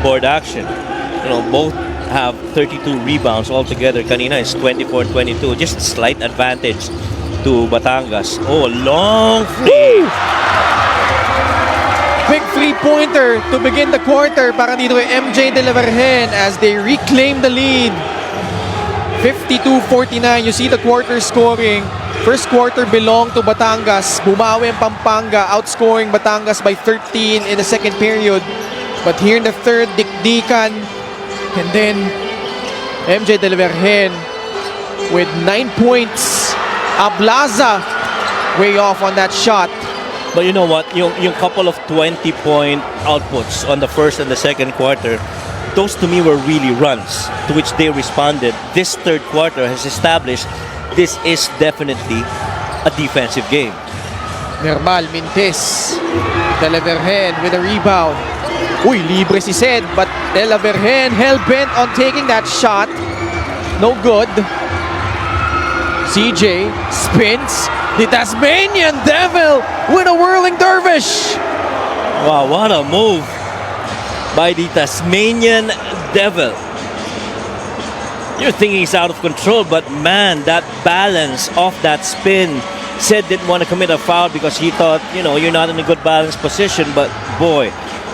board action. Both have 32 rebounds altogether. Kanina is 24-22. Just slight advantage to Batangas. Oh, long free. Big three-pointer to begin the quarter para dito kay MJ De La Virgen as they reclaim the lead. 52-49. You see the quarter scoring. First quarter belonged to Batangas. Bumawi ang Pampanga, outscoring Batangas by 13 in the second period. But here in the third, dikdikan. And then, MJ De La Virgen with 9 points. Ablaza way off on that shot. But you know what? Yung couple of 20-point outputs on the first and the second quarter, those to me were really runs to which they responded. This third quarter has established this is definitely a defensive game. Mpbl, Mintes. De La Virgen with a rebound. Uy, libre si Sed, but De La Virgen hell-bent on taking that shot. No good. CJ spins. The Tasmanian Devil with a whirling dervish. Wow, what a move by the Tasmanian Devil. You're thinking he's out of control, but man, that balance off that spin. Sed didn't want to commit a foul because he thought, you're not in a good balance position, but boy,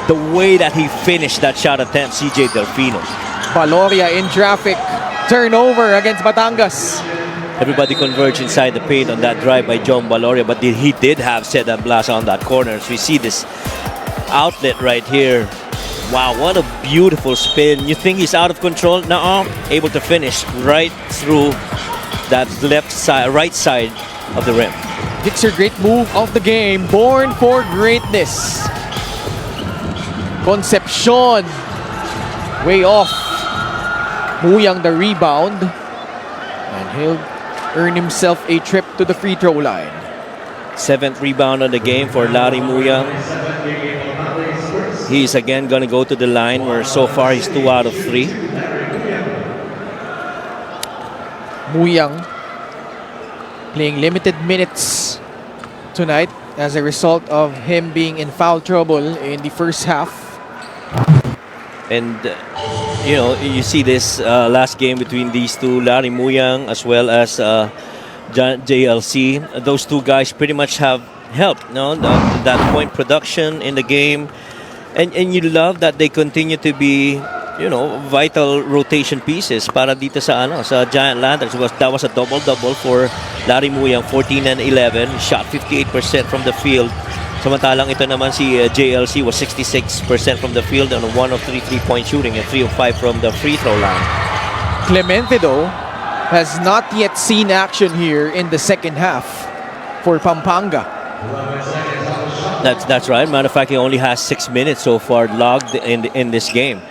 the way that he finished that shot attempt, CJ Delfino. Valoria in traffic. Turnover against Batangas. Everybody converged inside the paint on that drive by John Valoria, but he did have Sed and Blasa on that corner. So we see this outlet right here. Wow, what a beautiful spin. You think he's out of control? Nuh-uh. Able to finish right through that right side of the rim. It's a great move of the game. Born for greatness. Concepcion. Way off. Muyang the rebound. And he'll earn himself a trip to the free throw line. 7th rebound on the game for Larry Muyang. He's again going to go to the line where so far he's 2 out of 3. Muyang playing limited minutes tonight as a result of him being in foul trouble in the first half. And you see this last game between these two, Larry Muyang as well as JLC. Those two guys pretty much have helped that point production in the game. And you love that they continue to be, vital rotation pieces para dito sa Giant Lanterns. That was a double-double for Larry Muyang, 14 and 11, shot 58% from the field. Samantalang ito naman si JLC was 66% from the field and 1 of 3 3-point shooting and 3 of 5 from the free throw line. Clemente though has not yet seen action here in the second half for Pampanga. That's right. Matter of fact, he only has 6 minutes so far logged in this game.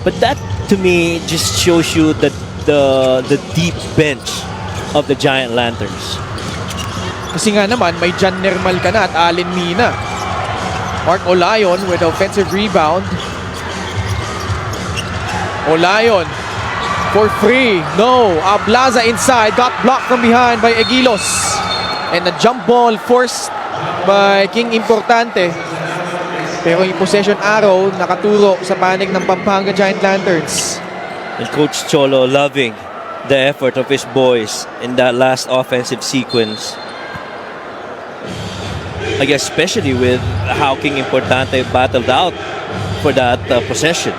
But that to me just shows you the deep bench of the Giant Lanterns. Kasi nga naman, may Jan Nermal ka na at Allen Mina. Mark Olayon with offensive rebound. Olayon for free. No. Ablaza inside. Got blocked from behind by Egilos. And a jump ball forced by King Importante. Pero yung possession arrow nakaturo sa panig ng Pampanga Giant Lanterns. And Coach Cholo loving the effort of his boys in that last offensive sequence. I guess especially with how King Importante battled out for that possession.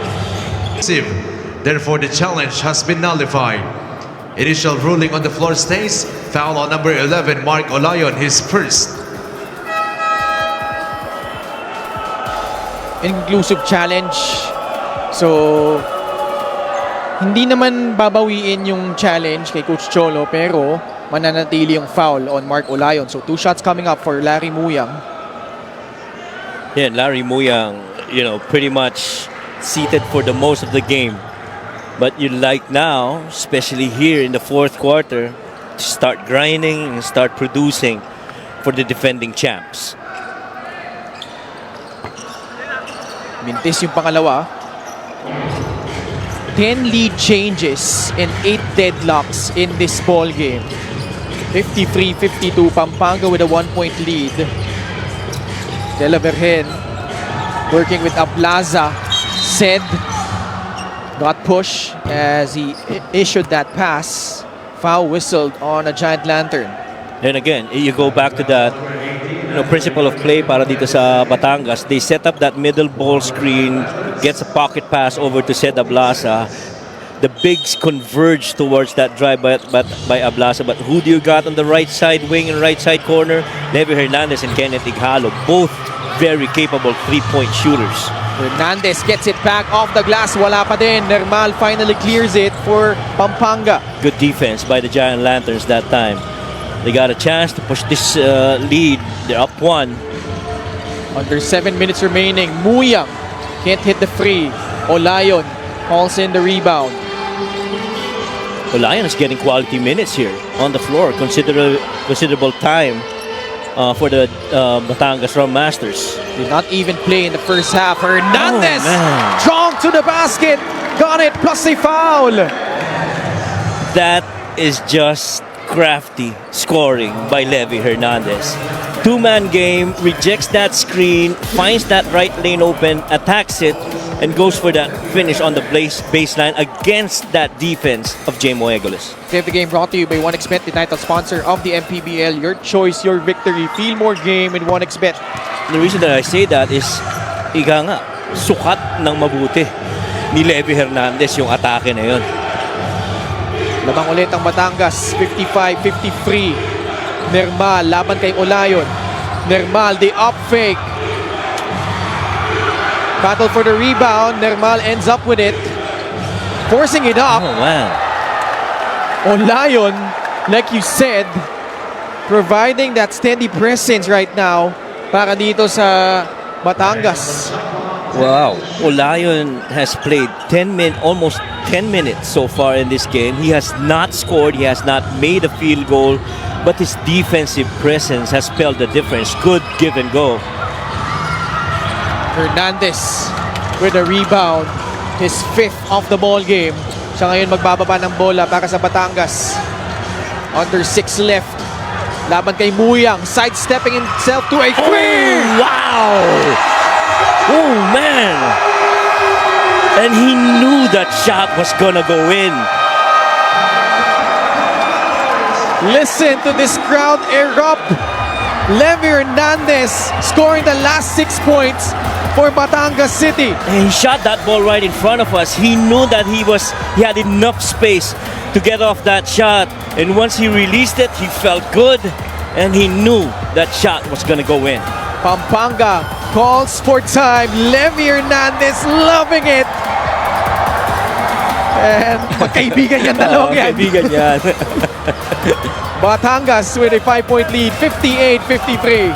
Therefore, the challenge has been nullified. Initial ruling on the floor stays. Foul on number 11, Mark Olayon, his first. Inclusive challenge. So, hindi naman babawiin yung challenge kay Coach Cholo, pero mananatili yung foul on Mark Olayon. So 2 shots coming up for Larry Muyang. Yeah, Larry Muyang, pretty much seated for the most of the game. But you like now, especially here in the fourth quarter, to start grinding and start producing for the defending champs. Mintis yung pangalawa. 10 lead changes and 8 deadlocks in this ball game. 53-52, Pampanga with a 1-point lead. De La Virgen working with Ablaza. Said got pushed as he issued that pass. Foul whistled on a Giant Lantern. And again, you go back to that principle of play para dito sa Batangas. They set up that middle ball screen, gets a pocket pass over to Sed Ablaza. The bigs converge towards that drive by Ablaza. But who do you got on the right side wing and right side corner? Levi Hernandez and Kenneth Ighalo, both very capable three-point shooters. Hernandez gets it back off the glass. Wala pa din. Nermal finally clears it for Pampanga. Good defense by the Giant Lanterns that time. They got a chance to push this lead. They're up 1. Under 7 minutes remaining. Muyang can't hit the free. Olayon calls in the rebound. Olayon is getting quality minutes here on the floor. Considerable time for the Batangas Rum Masters. Did not even play in the first half. Hernandez man. drawn to the basket. Got it, plus a foul. That is just crafty scoring by Levi Hernandez. Two-man game, rejects that screen, finds that right lane open, attacks it, and goes for that finish on the baseline against that defense of JMO Egoles. Save the game brought to you by 1xBet, the title sponsor of the Mpbl. Your choice, your victory. Feel more game with 1xBet. The reason that I say that is, ika nga, sukat ng mabuti ni Levi Hernandez yung atake na yun. Labang ulit ang Batangas, 55-53. Nermal, laban kay Olayon. Nermal, the up fake. Battle for the rebound. Nermal ends up with it. Forcing it up. Oh, man. Olayon, like you said, providing that steady presence right now para dito sa Batangas. Wow. Olayon has played almost 10 minutes so far in this game. He has not scored. He has not made a field goal. But his defensive presence has spelled the difference. Good give and go. Hernandez with a rebound. His 5th of the ball game. Siya ngayon magbababa ng bola para sa Batangas. Under 6 left. Laban kay Muyang. Sidestepping himself to a three! Oh, wow! Oh, man! And he knew that shot was gonna go in. Listen to this crowd erupt. Levi Hernandez scoring the last 6 points for Batangas City. And he shot that ball right in front of us. He knew that he had enough space to get off that shot. And once he released it, he felt good. And he knew that shot was gonna go in. Pampanga calls for time. Levi Hernandez loving it. And magkaibigan yan dalawang yan. Kaibigan yan. Batangas with a 5-point lead, 58-53.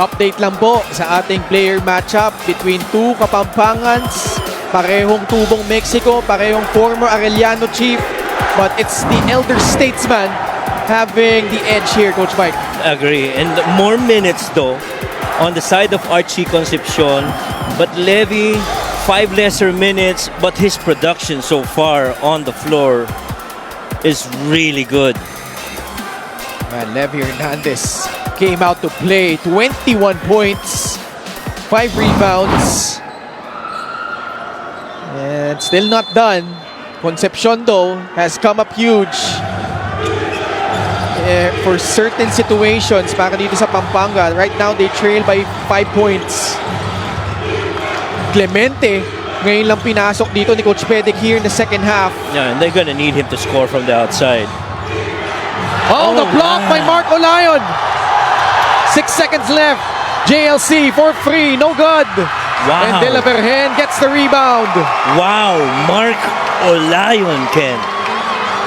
Update lang po sa ating player matchup between two Kapampangans. Parehong tubong Mexico, parehong former Arellano chief. But it's the elder statesman having the edge here, Coach Mike. Agree. And more minutes though on the side of Archie Concepcion. But Levi, 5 lesser minutes. But his production so far on the floor is really good. Man, Levi Hernandez came out to play. 21 points, 5 rebounds. And still not done. Concepcion though has come up huge for certain situations para dito sa Pampanga. Right now they trail by 5 points. Clemente ngayon lang pinasok dito ni Coach Pedic here in the second half. Yeah, and they're gonna need him to score from the outside. Oh, the block by Mark Olayon. 6 seconds left. JLC for free, no good. Wow. And De La Vergen gets the rebound. Wow, Mark Olayon, Ken.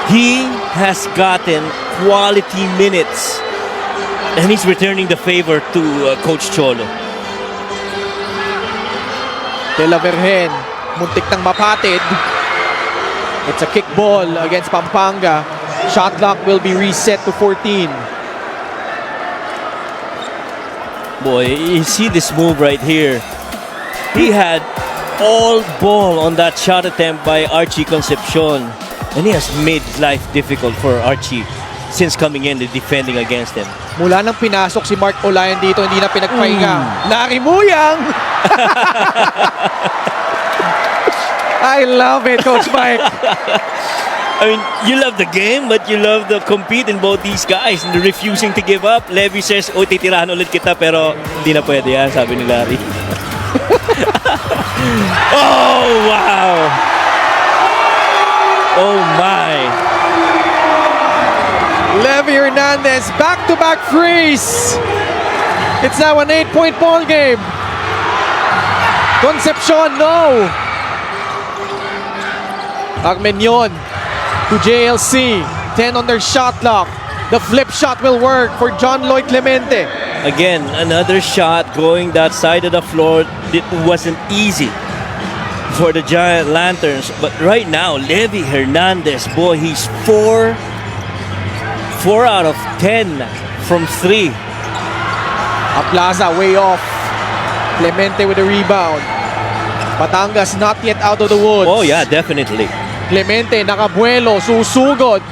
He has gotten quality minutes And he's returning the favor to Coach Cholo. De La Virgen, muntik nang mapatid. It's a kick ball against Pampanga. Shot clock will be reset to 14. Boy, you see this move right here. He had all ball on that shot attempt by Archie Concepcion. And he has made life difficult for Archie since coming in and defending against him. Mula nang pinasok si Mark Olayan dito, hindi na pinagpahinga. Larry Muyang! I love it, Coach Mike. I mean, you love the game, but you love the compete in both these guys and refusing to give up. Levy says, "Oh, titirahan ulit kita," pero hindi na pwede yan, sabi ni Larry. Oh, wow! Oh, my! Levy Hernandez, back-to-back freeze. It's now an 8-point ball game. Concepcion, no. Agmenyon to JLC. 10 on their shot clock. The flip shot will work for John Lloyd Clemente. Again, another shot going that side of the floor. It wasn't easy for the Giant Lanterns. But right now, Levy Hernandez, boy, he's 4 out of 10 from 3. Aplaza way off. Clemente with a rebound. Batangas not yet out of the woods. Oh yeah, definitely. Clemente nakabuelo, susugod.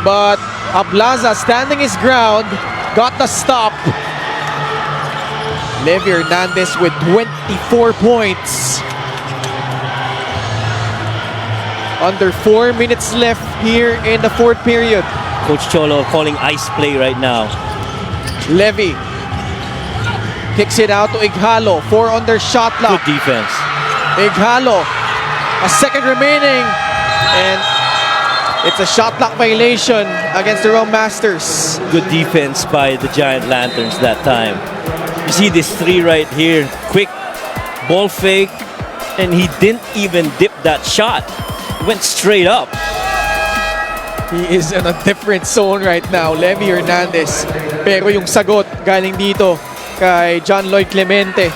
But Aplaza standing his ground, got the stop. Levy Hernandez with 24 points. Under 4 minutes left here in the fourth period. Coach Cholo calling ice play right now. Levy kicks it out to Ighalo. 4 on their shot clock. Good defense. Ighalo, a second remaining, and it's a shot clock violation against the Rome Masters. Good defense by the Giant Lanterns that time. You see this 3 right here. Quick ball fake, and he didn't even dip that shot. Went straight up. He is in a different zone right now, Levy Hernandez. Pero yung sagot galing dito kay John Lloyd Clemente.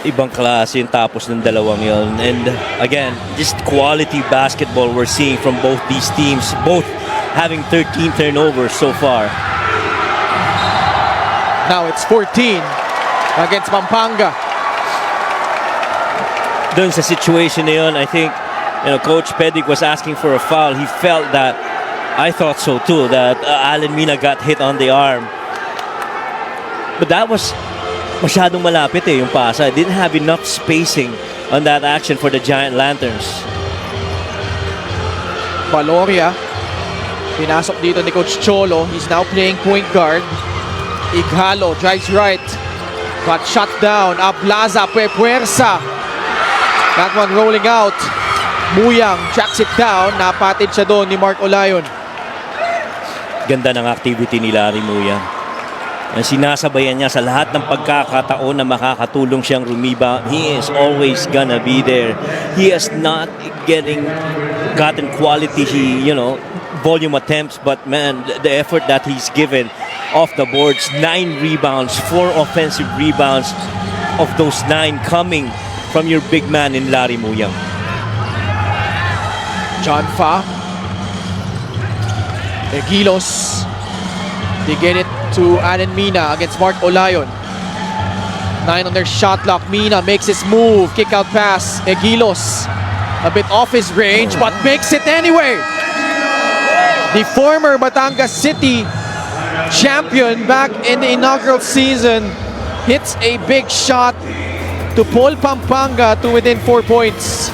Ibang klase yung tapos ng dalawang yon. And again, just quality basketball we're seeing from both these teams. Both having 13 turnovers so far. Now it's 14 against Pampanga. Doon sa situation na yun, I think, Coach Pedic was asking for a foul. He felt that, I thought so too, that Alan Mina got hit on the arm. But that was masyadong malapit yung pasa. Didn't have enough spacing on that action for the Giant Lanterns. Valoria, pinasok dito ni Coach Cholo. He's now playing point guard. Ighalo drives right. Got shut down. Aplaza, puwersa. That one rolling out. Muyang tracks it down. Napatid siya doon ni Mark Olayon. Ganda ng activity ni Larry Muyang. Ang sinasabayan niya sa lahat ng pagkakataon na makakatulong siyang rebound, he is always gonna be there. He has not gotten quality, volume attempts, but man, the effort that he's given off the boards, 9 rebounds, 4 offensive rebounds, of those 9 coming from your big man in Larry Muyang. John Fa. Egilos. They get it to Alan Mina against Mark Olayon. 9 on their shot clock. Mina makes his move. Kick out pass. Egilos. A bit off his range, but makes it anyway. The former Batangas City champion back in the inaugural season hits a big shot to pull Pampanga to within 4 points.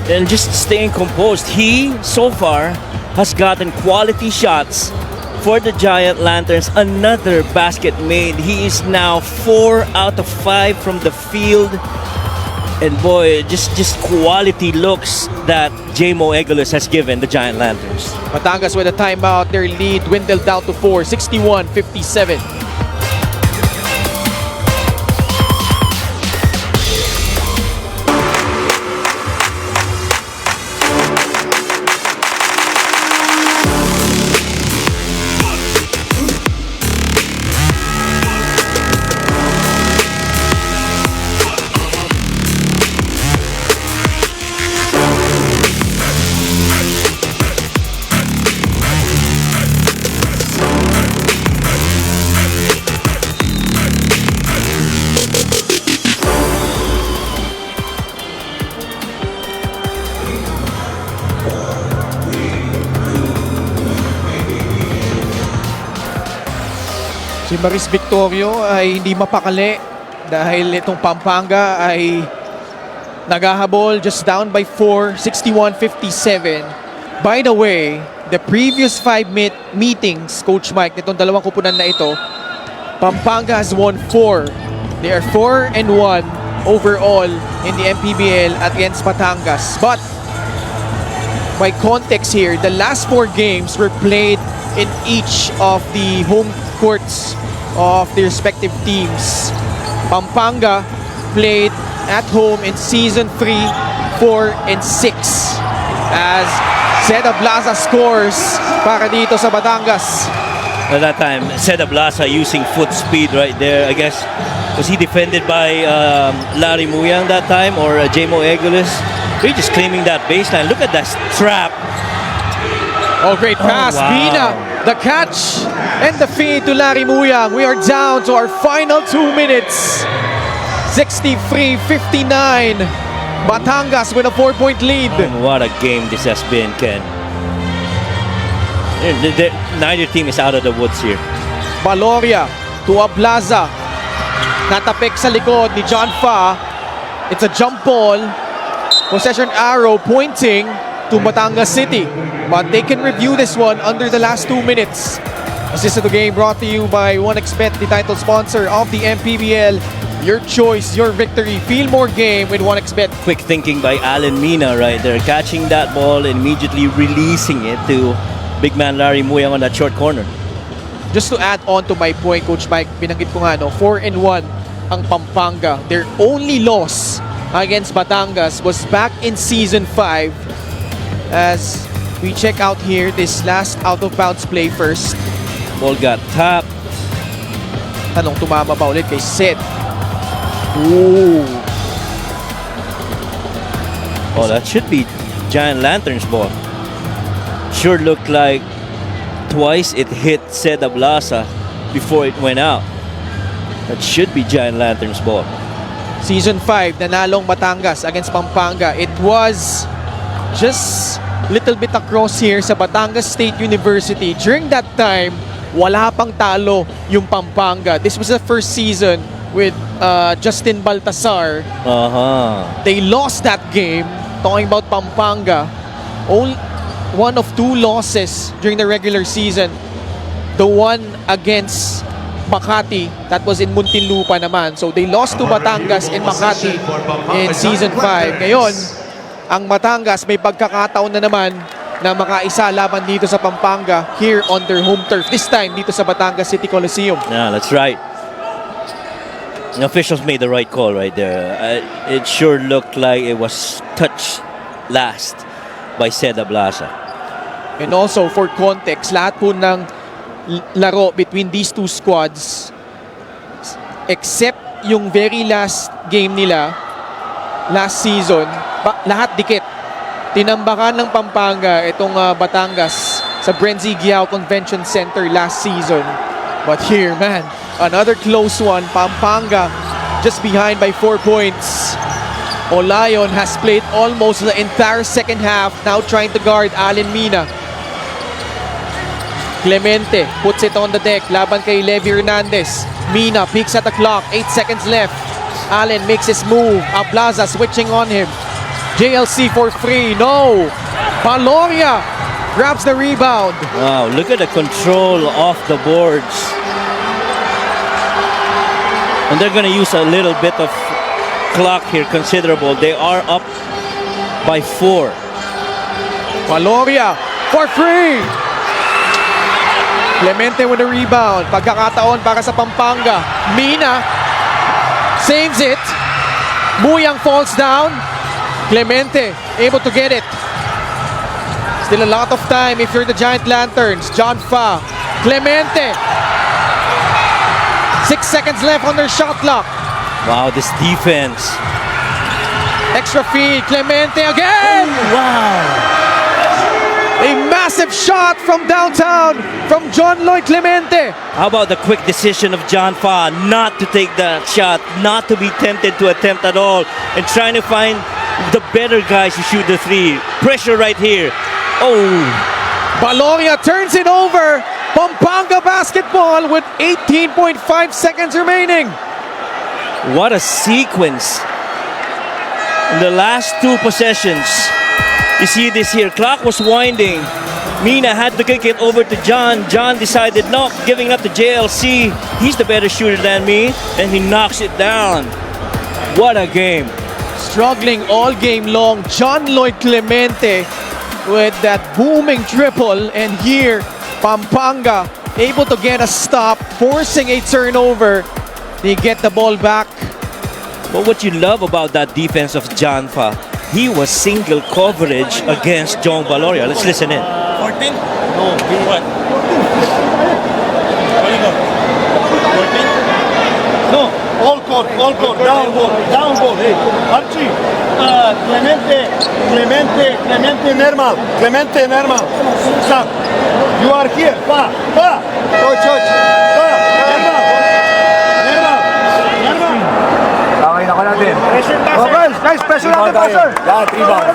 And just staying composed. He, so far, has gotten quality shots for the Giant Lanterns. Another basket made. He is now 4 out of 5 from the field. And boy, just quality looks that J.Mo Eguiluz has given the Giant Lanterns. Batangas with a timeout. Their lead dwindled down to 4, 61-57. Si Maris Victorio ay hindi mapakali dahil itong Pampanga ay naghahabol just down by 4, 61-57. By the way, the previous 5 meetings, Coach Mike, nitong dalawang kupunan na ito, Pampanga has won 4. They are 4-1 overall in the Mpbl against Batangas. But by context here, the last 4 games were played in each of the home courts of the respective teams. Pampanga played at home in Season 3, 4, and 6 as Seda Blaza scores para dito sa Batangas. At that time, Seda Blasa using foot speed right there. I guess, was he defended by Larry Muyang that time or Jamo Egulis? They're just claiming that baseline. Look at that trap. Oh, great pass. wow. Bina, the catch and the feed to Larry Muyang. We are down to our final 2 minutes. 63-59. Batangas with a 4-point lead. What a game this has been, Ken. Neither team is out of the woods here. Valoria to Ablaza. Natapik sa likod ni John Fa. It's a jump ball. Possession arrow pointing to Batangas City. But they can review this one under the last 2 minutes. Assist of the game brought to you by 1xBet, the title sponsor of the Mpbl. Your choice, your victory. Feel more game with 1xBet. Quick thinking by Alan Mina right there. Catching that ball and immediately releasing it to big man Larry Muyang on that short corner. Just to add on to my point, Coach Mike, binanggit ko nga, 4-1 ang Pampanga. Their only loss against Batangas was back in Season 5. As we check out here this last out-of-bounds play first. Ball got tapped. Tanong, tumama ba ulit kay Sid? Ooh. Oh, that should be Giant Lantern's ball. Sure looked like twice it hit Seda Blasa before it went out. That should be Giant Lantern's ball. Season 5, nanalong Batangas against Pampanga. It was just little bit across here sa Batangas State University. During that time, wala pang talo yung Pampanga. This was the first season with Justin Baltasar. They lost that game. Talking about Pampanga, only one of 2 losses during the regular season. The one against Makati, that was in Muntinlupa naman. So they lost to Batangas in Makati in Season 5. Ngayon, ang Batangas may pagkakataon na naman na makaisa laban dito sa Pampanga here on their home turf. This time dito sa Batangas City Coliseum. Yeah, that's right. The officials made the right call right there. It sure looked like it was touched last by Seda Blasa. And also for context, lahat po ng laro between these 2 squads except yung very last game nila last season, lahat dikit. Tinambakan ng Pampanga itong Batangas sa Brenzy Giao Convention Center last season. But here, man, another close one. Pampanga just behind by 4 points. Olayon has played almost the entire second half, now trying to guard Allen Mina. Clemente puts it on the deck, laban kay Levi Hernandez. Mina peeks at the clock, 8 seconds left. Allen makes his move, Ablaza switching on him. JLC for free, no! Valoria grabs the rebound. Wow, look at the control off the boards. And they're gonna use a little bit of clock here, considerable. They are up by 4. Valoria for free. Clemente with the rebound. Pagkakataon para sa Pampanga. Mina saves it. Muyang falls down. Clemente able to get it. Still a lot of time if you're the Giant Lanterns. John Fa. Clemente. 6 seconds left on their shot clock. Wow, this defense. Extra feed. Clemente again. Wow. A massive shot from downtown from John Lloyd Clemente. How about the quick decision of John Fa not to take that shot, not to be tempted to attempt at all, and trying to find the better guys to shoot the 3. Pressure right here. Oh. Valoria turns it over. Pampanga basketball with 18.5 seconds remaining. What a sequence. In the last two possessions, you see this here. Clock was winding. Mina had to kick it over to John. John decided not giving up to JLC. He's the better shooter than me, and he knocks it down. What a game. Struggling all game long. John Lloyd Clemente with that booming triple, and here Pampanga able to get a stop, forcing a turnover. They get the ball back. But what you love about that defense of John Fa, he was single coverage against JUMPBALL. Let's listen in. 14? No, what? 14? No, all court, down ball, hey. Archie, Clemente, normal. Stop. You are here, pa. Coach. Okay na ka natin. Oh guys, special natin passer. Yan, 3 ball.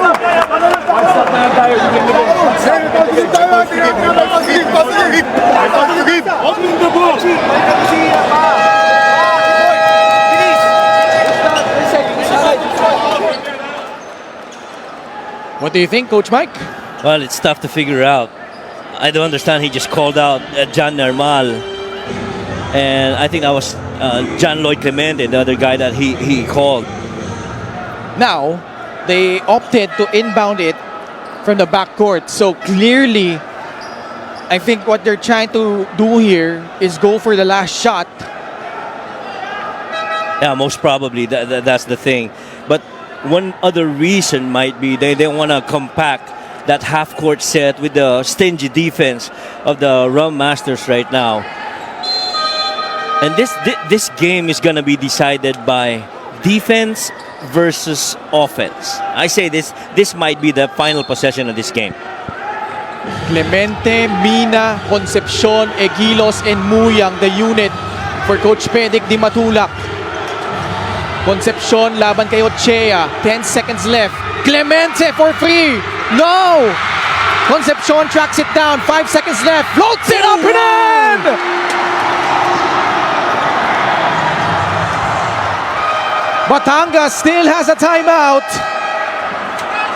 Open the ball. What do you think, Coach Mike? Well, it's tough to figure out. I don't understand. He just called out John Normal. And I think that was John Lloyd Clemente, the other guy that he called. Now, they opted to inbound it from the backcourt. So clearly, I think what they're trying to do here is go for the last shot. Yeah, most probably that's the thing. But one other reason might be they want to compact that half-court set with the stingy defense of the Rum Masters right now. And this game is going to be decided by defense versus offense. I say this might be the final possession of this game. Clemente, Mina, Concepcion, Egilos, and Muyang, the unit for Coach Pedic Di Matulak. Concepcion laban kay Ochea. 10 seconds left. Clemente for 3. No! Concepcion tracks it down. 5 seconds left. Floats it up and in! Batangas still has a timeout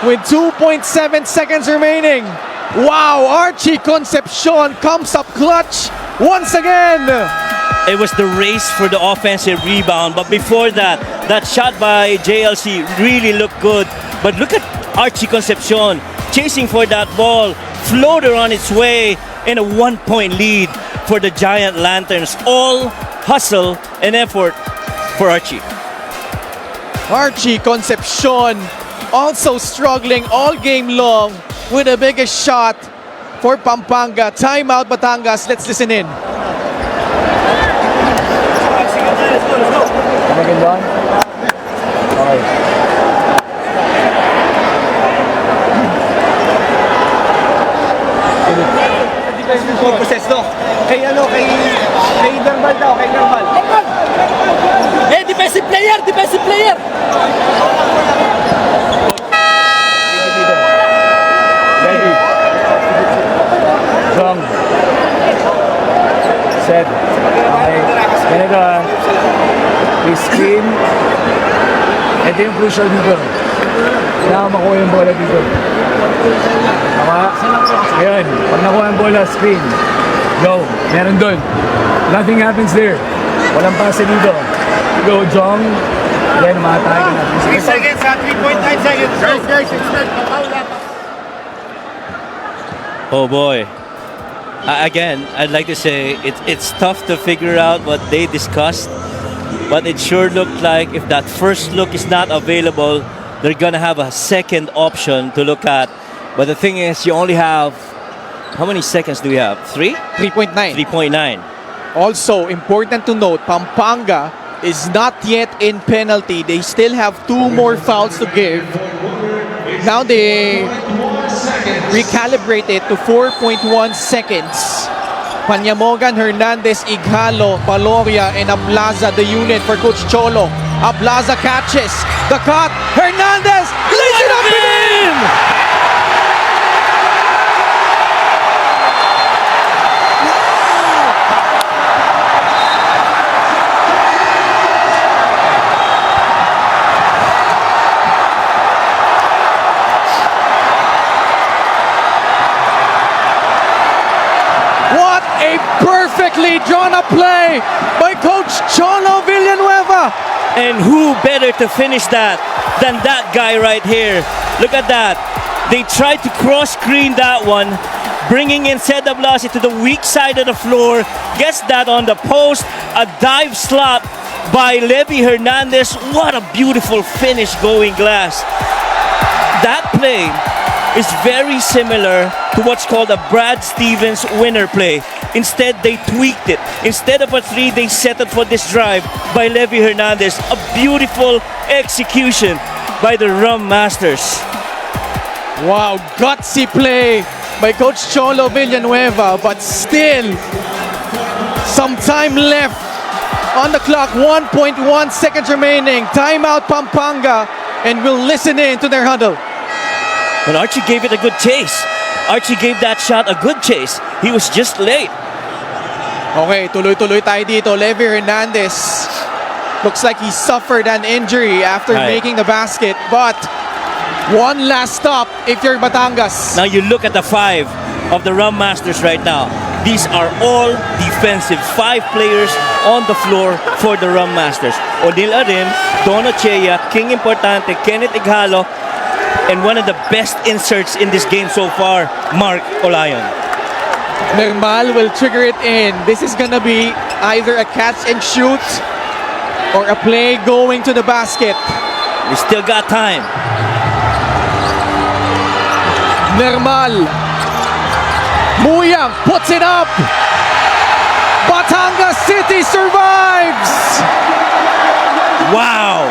with 2.7 seconds remaining. Wow, Archie Concepcion comes up clutch once again. It was the race for the offensive rebound, but before that shot by JLC really looked good. But look at Archie Concepcion chasing for that ball, floater on its way, in a 1-point lead for the Giant Lanterns. All hustle and effort for Archie. Archie Concepcion also struggling all game long with the biggest shot for Pampanga. Timeout Batangas. Let's listen in. Kay Normal daw, kay Normal. Defensive player! Ready. Strong. Set. Okay. Ganito please screen. Ito yung crucial dito. Kailangan makuha yung bola dito. Tama? Ngayon, pag nakuha yung bola, screen. Go. Meron dun. Nothing happens there. Walang pase dito. Go, Jong. Then, mamatay ka na. 3 seconds, 3.9 seconds. Guys, extend. Oh boy. Again, I'd like to say it's tough to figure out what they discussed, but it sure looked like if that first look is not available, they're gonna have a second option to look at. But the thing is, you only have, how many seconds do we have? 3? 3.9. 3.9. Also, important to note, Pampanga is not yet in penalty. They still have 2 more fouls to give. Now they recalibrate it to 4.1 seconds. Panyamogan, Hernandez, Ighalo, Baloria, and Ablaza, the unit for Coach Cholo. Ablaza catches the cut. Hernandez lays it up and in! Perfectly drawn up play by Coach Cholo Villanueva. And who better to finish that than that guy right here? Look at that. They tried to cross screen that one, bringing in Seda Blasi to the weak side of the floor. Gets that on the post. A dive slot by Levy Hernandez. What a beautiful finish going glass. That play is very similar to what's called a Brad Stevens winner play. Instead, they tweaked it. Instead of a three, they settled for this drive by Levy Hernandez. A beautiful execution by the Rum Masters. Wow, gutsy play by Coach Cholo Villanueva, but still some time left on the clock. 1.1 seconds remaining. Timeout Pampanga, and we'll listen in to their huddle. But Archie gave it a good chase. Archie gave that shot a good chase. He was just late. Okay, tuloy-tuloy tayo dito. Levy Hernandez looks like he suffered an injury after Right. making the basket, but one last stop if you're Batangas. Now you look at the five of the Rum Masters right now. These are all defensive. 5 players on the floor for the Rum Masters. Odil Arim, Don Ochea, King Importante, Kenneth Ighalo, and one of the best inserts in this game so far, Mark Olayon. Mpbl will trigger it in. This is gonna be either a catch and shoot or a play going to the basket. We still got time. Mpbl. Muyang puts it up. Batangas City survives. Wow!